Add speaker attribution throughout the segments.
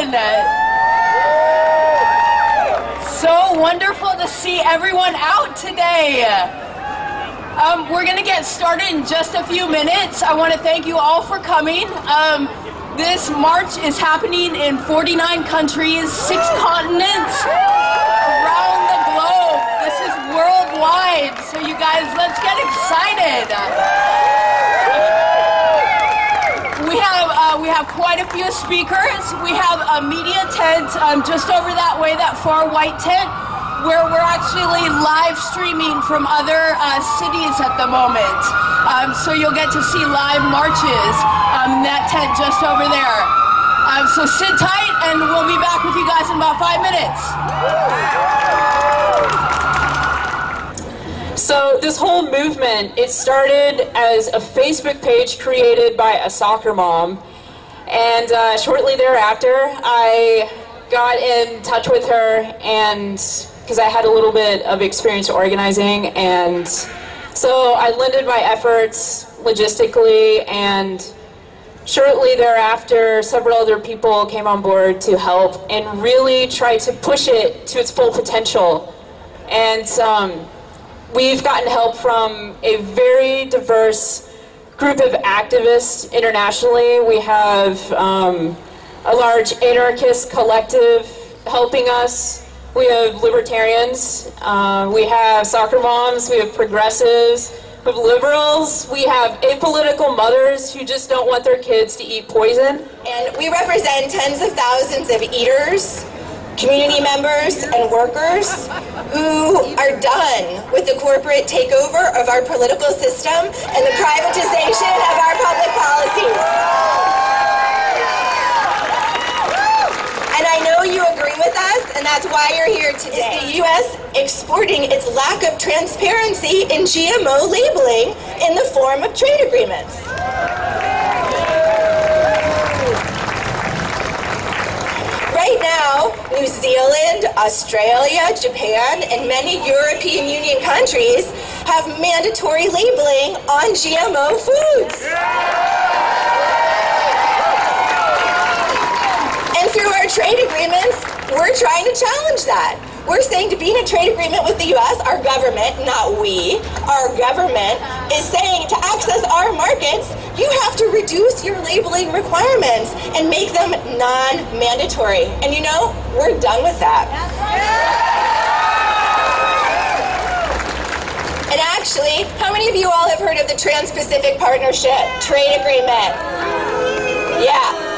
Speaker 1: everyone. So wonderful to see everyone out today. We're going to get started in just a few minutes. I want to thank you all for coming. This march is happening in 49 countries, 6 continents, around the globe. This is worldwide, so you guys, let's get excited. We have quite a few speakers. We have a media tent just over that way, that far white tent, where we're actually live streaming from other cities at the moment. So you'll get to see live marches in that tent just over there. So sit tight and we'll be back with you guys in about 5 minutes.
Speaker 2: So this whole movement, it started as a Facebook page created by a soccer mom. And shortly thereafter, I got in touch with her, and because I had a little bit of experience organizing, and so I lended my efforts logistically, and shortly thereafter several other people came on board to help and really try to push it to its full potential. And we've gotten help from a very diverse group of activists internationally. We have a large anarchist collective helping us. We have libertarians, we have soccer moms, we have progressives, we have liberals, we have apolitical mothers who just don't want their kids to eat poison.
Speaker 3: And we represent tens of thousands of eaters, community members, and workers who are done with the corporate takeover of our political system and the privatization of our public policies. And I know you agree with us, and that's why you're here today. Is the U.S. exporting its lack of transparency in GMO labeling in the form of trade agreements? Right now, New Zealand, Australia, Japan, and many European Union countries have mandatory labeling on GMO foods. And through our trade agreements, we're trying to challenge that. We're saying to be in a trade agreement with the U.S., our government, not we, our government, is saying to access our markets, you have to reduce your labeling requirements and make them non-mandatory. And you know, we're done with that. And actually, how many of you all have heard of the Trans-Pacific Partnership Trade Agreement? Yeah.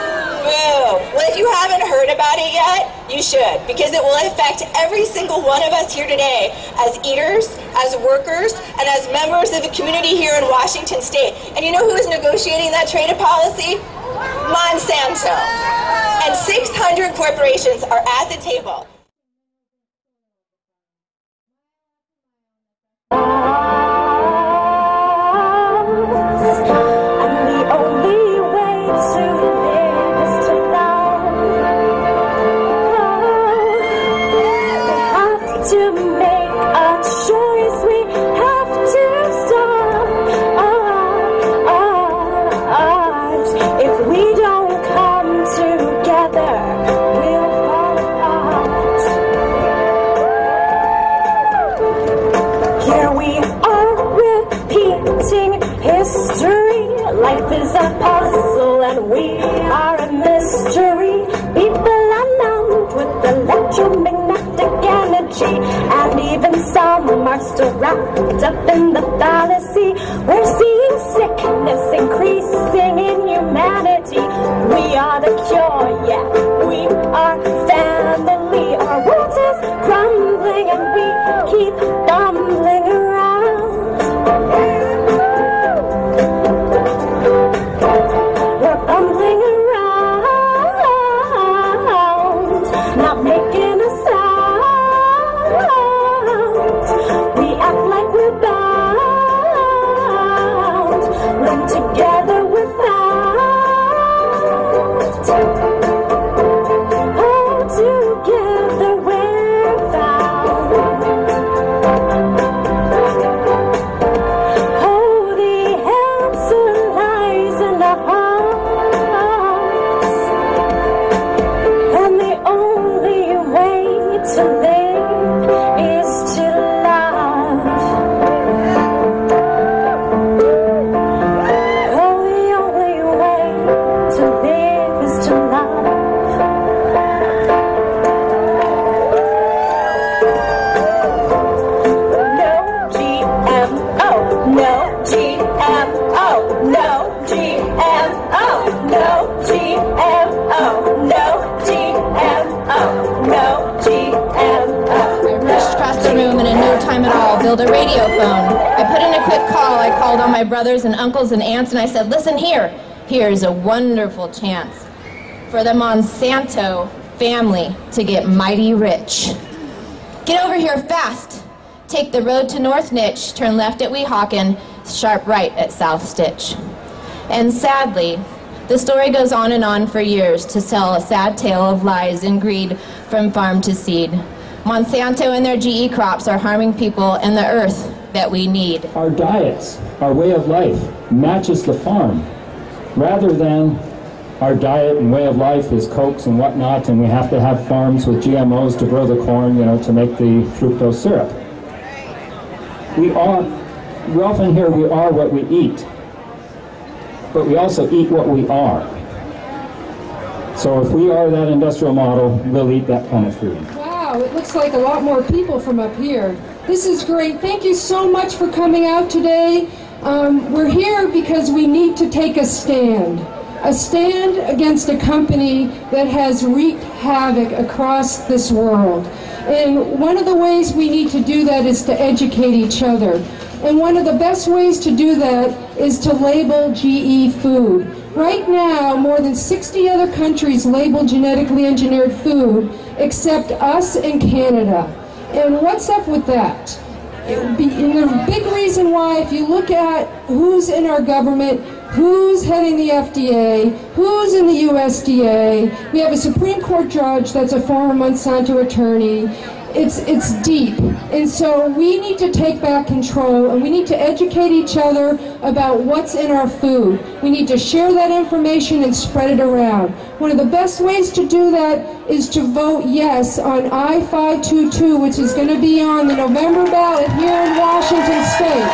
Speaker 3: Boo. Well, if you haven't heard about it yet, you should, because it will affect every single one of us here today as eaters, as workers, and as members of the community here in Washington State. And you know who is negotiating that trade policy? Monsanto. And 600 corporations are at the table.
Speaker 4: Life is a puzzle and we are a mystery. People are numbed with electromagnetic energy, and even some are still wrapped up in the fallacy. We're seeing sickness increasing in humanity. We are the cure, yeah, we are family. Our world is crumbling and we keep bumbling around. We're bumbling around, not making a sound. We act like we're bound, when together we're found.
Speaker 5: build a radio phone. I put in a quick call. I called all my brothers and uncles and aunts, and I said, listen here. Here's a wonderful chance for the Monsanto family to get mighty rich. Get over here fast. Take the road to North Niche, turn left at Weehawken, sharp right at South Stitch. And sadly, the story goes on and on for years to tell a sad tale of lies and greed from farm to seed. Monsanto and their GE crops are harming people and the earth that we need.
Speaker 6: Our diets, our way of life, matches the farm, rather than our diet and way of life is Cokes and whatnot, and we have to have farms with GMOs to grow the corn, to make the fructose syrup. We often hear we are what we eat, but we also eat what we are. So if we are that industrial model, we'll eat that kind of food.
Speaker 7: Wow, it looks like a lot more people from up here. This is great. Thank you so much for coming out today. We're here because we need to take a stand. A stand against a company that has wreaked havoc across this world. And one of the ways we need to do that is to educate each other. And one of the best ways to do that is to label GE food. Right now, more than 60 other countries label genetically engineered food, except us and Canada. And what's up with that? And the big reason why, if you look at who's in our government, who's heading the FDA, who's in the USDA, we have a Supreme Court judge that's a former Monsanto attorney. It's deep. And so we need to take back control, and we need to educate each other about what's in our food. We need to share that information and spread it around. One of the best ways to do that is to vote yes on I-522, which is going to be on the November ballot here in Washington State.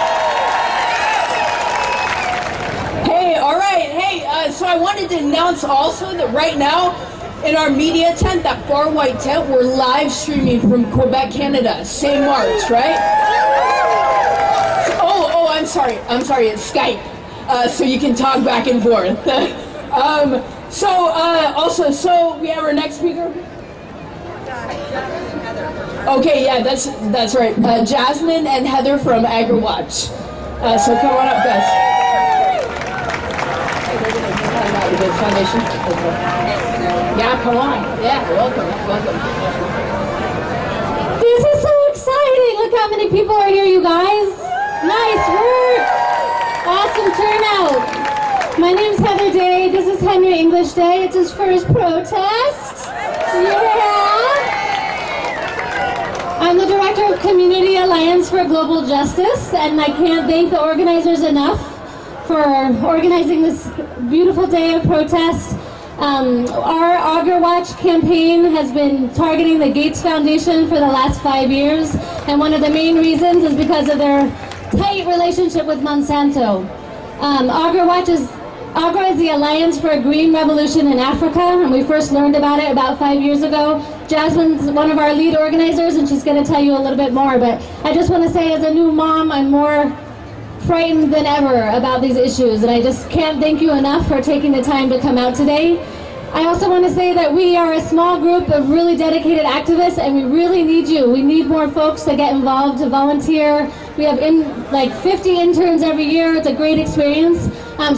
Speaker 1: Hey, all right. Hey, so I wanted to announce also that right now, in our media tent, that far white tent, we're live streaming from Quebec, Canada. Same March, right? Oh, I'm sorry, it's Skype. So you can talk back and forth. So we have our next speaker? Okay, yeah, that's right. Jasmine and Heather from AgriWatch. So come on up, guys. Foundation. Yeah, come on. Yeah, welcome.
Speaker 8: This is so exciting. Look how many people are here, you guys. Nice work. Awesome turnout. My name's Heather Day. This is Henry English Day. It's his first protest. Yeah. I'm the Director of Community Alliance for Global Justice, and I can't thank the organizers enough for organizing this beautiful day of protest. Our AgriWatch campaign has been targeting the Gates Foundation for the last 5 years, and one of the main reasons is because of their tight relationship with Monsanto. Agra is the Alliance for a Green Revolution in Africa, and we first learned about it about 5 years ago. Jasmine's one of our lead organizers, and she's going to tell you a little bit more, but I just want to say, as a new mom, I'm more frightened than ever about these issues, and I just can't thank you enough for taking the time to come out today. I also want to say that we are a small group of really dedicated activists, and we really need you. We need more folks to get involved, to volunteer. We have like 50 interns every year. It's a great experience.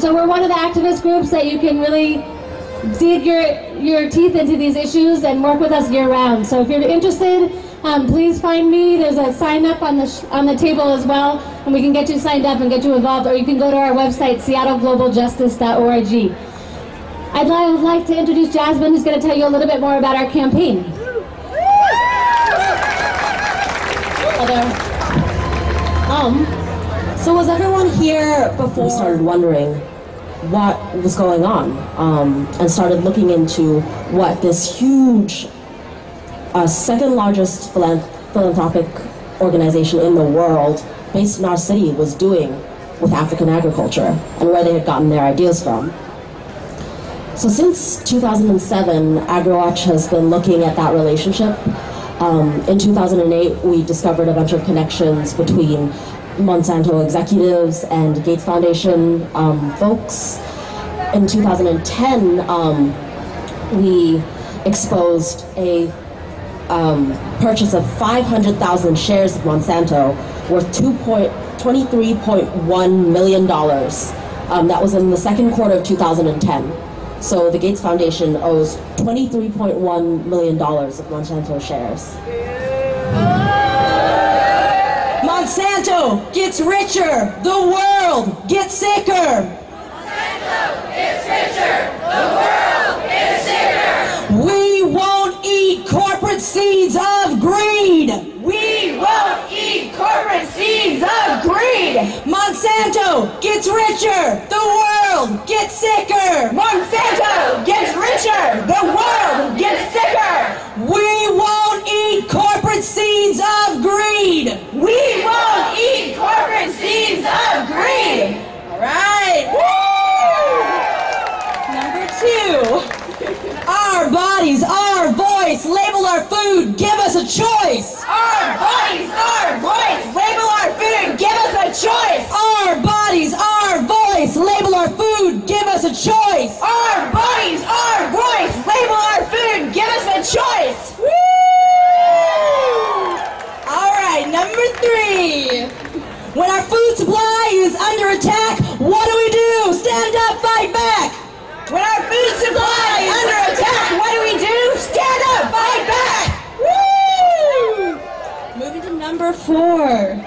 Speaker 8: So we're one of the activist groups that you can really dig your teeth into these issues and work with us year-round. So if you're interested, please find me. There's a sign up on the table as well, and we can get you signed up and get you involved, or you can go to our website, seattleglobaljustice.org. I'd like to introduce Jasmine, who's going to tell you a little bit more about our campaign.
Speaker 9: So was everyone here before we started wondering what was going on, and started looking into what this huge second largest philanthropic organization in the world based in our city was doing with African agriculture and where they had gotten their ideas from? So since 2007, AgriWatch has been looking at that relationship. In 2008, we discovered a bunch of connections between Monsanto executives and Gates Foundation folks. In 2010, we exposed a purchase of 500,000 shares of Monsanto worth $23.1 million. That was in the second quarter of 2010. So the Gates Foundation owes $23.1 million of Monsanto shares.
Speaker 10: Monsanto gets richer, the world gets sicker.
Speaker 11: Monsanto gets richer, the world gets sicker.
Speaker 10: We won't eat corporate seeds of greed.
Speaker 3: We won't eat corporate seeds of greed.
Speaker 10: Monsanto gets richer, the world gets sicker.
Speaker 3: Monsanto gets richer, the world gets sicker.
Speaker 10: We won't eat corporate seeds of greed.
Speaker 3: We won't eat corporate seeds of greed.
Speaker 10: All right. Woo! Number 2. Our bodies, our voice, label our food, give us a choice.
Speaker 3: Our bodies, our voice, label our food, give us a choice.
Speaker 10: Our bodies, our voice, label our food, give us a choice.
Speaker 3: Our bodies, our voice, label our food, give us a choice.
Speaker 10: Woo! All right, number 3. When our food supply is under attack, what do? Stand up, fight back.
Speaker 3: When our food supply is under attack, what do? Stand up, fight back.
Speaker 10: Woo! Moving to number 4.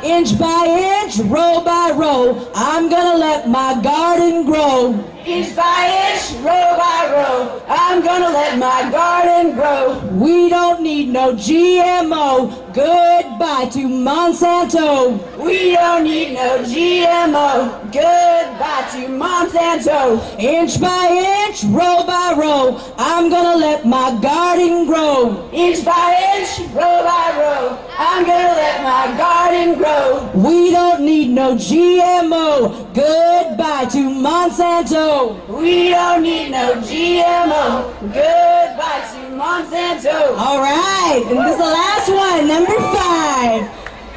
Speaker 10: Inch by inch, row by row, I'm gonna let my garden grow.
Speaker 3: Inch by inch, row by row, I'm gonna let my garden grow.
Speaker 10: We don't need no GMO, goodbye to Monsanto.
Speaker 3: We don't need no GMO, goodbye to Monsanto.
Speaker 10: Inch by inch, row by row, I'm gonna let my garden grow.
Speaker 3: Inch by inch, row by row, I'm gonna let my garden grow.
Speaker 10: We don't need no GMO, goodbye to Monsanto.
Speaker 3: We don't need no GMO, goodbye to Monsanto.
Speaker 10: All right, and this is the last one, number 5.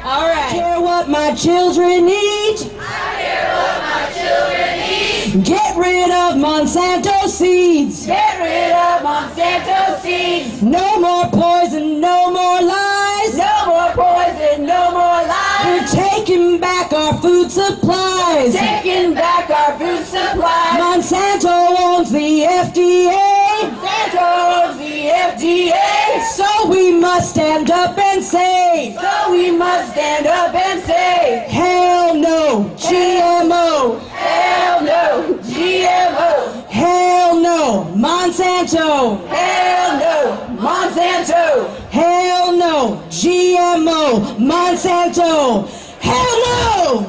Speaker 10: All right. I care what my children eat.
Speaker 11: I care what my children eat.
Speaker 10: Get rid of Monsanto seeds.
Speaker 3: Get rid of Monsanto seeds.
Speaker 10: No more poison, no more lies.
Speaker 3: No more poison, no more lies.
Speaker 10: We're taking back our food supplies.
Speaker 3: Taking back our food supplies.
Speaker 10: Monsanto owns the FDA.
Speaker 3: Monsanto owns the FDA.
Speaker 10: So we must stand up and say.
Speaker 3: So we must stand up and say.
Speaker 10: Hell no, GMO.
Speaker 3: Hell no, GMO.
Speaker 10: Hell no, Monsanto.
Speaker 3: Hell no, Monsanto.
Speaker 10: Hell no, GMO, Monsanto. Hell no!